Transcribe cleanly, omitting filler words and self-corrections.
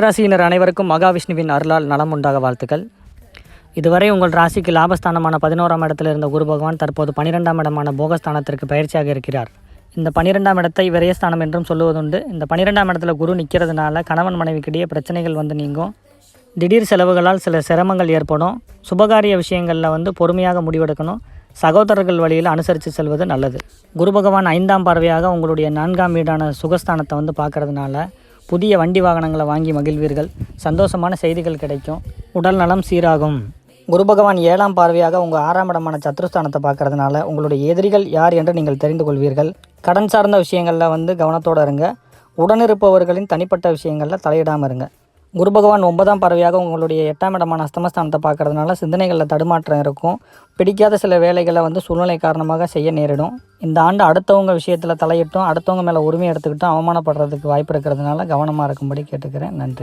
ராசியினர் அனைவருக்கும் மகாவிஷ்ணுவின் அருளால் நலம் உண்டாக வாழ்த்துக்கள். இதுவரை உங்கள் ராசிக்கு லாபஸ்தானமான 11ஆம் இடத்தில் இருந்த குரு பகவான் தற்போது 12ஆம் இடமான போகஸ்தானத்திற்கு பயிற்சியாக இருக்கிறார். இந்த 12ஆம் இடத்தை விரயஸ்தானம் என்றும் சொல்லுவதுண்டு. இந்த 12ஆம் இடத்துல குரு நிற்கிறதுனால கணவன் மனைவிக்கிடையே பிரச்சனைகள் நீங்கும். திடீர் செலவுகளால் சில சிரமங்கள் ஏற்படும். சுபகாரிய விஷயங்களில் பொறுமையாக முடிவெடுக்கணும். சகோதரர்கள் வழியில் அனுசரித்து செல்வது நல்லது. குரு பகவான் 5ஆம் பார்வையாக உங்களுடைய 4ஆம் வீடான சுகஸ்தானத்தை பார்க்கறதுனால புதிய வண்டி வாகனங்களை வாங்கி மகிழ்வீர்கள். சந்தோஷமான செய்திகள் கிடைக்கும். உடல் நலம் சீராகும். குரு பகவான் 7ஆம் பார்வையாக உங்கள் 6ஆம் இடமான சத்ருஸ்தானத்தை பார்க்கறதுனால உங்களுடைய எதிரிகள் யார் என்று நீங்கள் தெரிந்து கொள்வீர்கள். கடன் சார்ந்த விஷயங்களில் கவனத்தோடு இருங்க. உடனிருப்பவர்களின் தனிப்பட்ட விஷயங்களில் தலையிடாமல் இருங்க. குரு பகவான் 9ஆம் பார்வையாக உங்களுடைய 8ஆம் இடமான அஸ்தமஸ்தானத்தை பார்க்கறதுனால சிந்தனைகளில் தடுமாற்றம் இருக்கும். பிடிக்காத சில வேலைகளை சூழ்நிலை காரணமாக செய்ய நேரிடும். இந்த ஆண்டு அடுத்தவங்க விஷயத்தில் தலையிட்டும் அடுத்தவங்க மேலே உரிமை எடுத்துக்கிட்டும் அவமானப்படுறதுக்கு வாய்ப்பு இருக்கிறதுனால கவனமாக இருக்கும்படி கேட்டுக்கிறேன். நன்றி.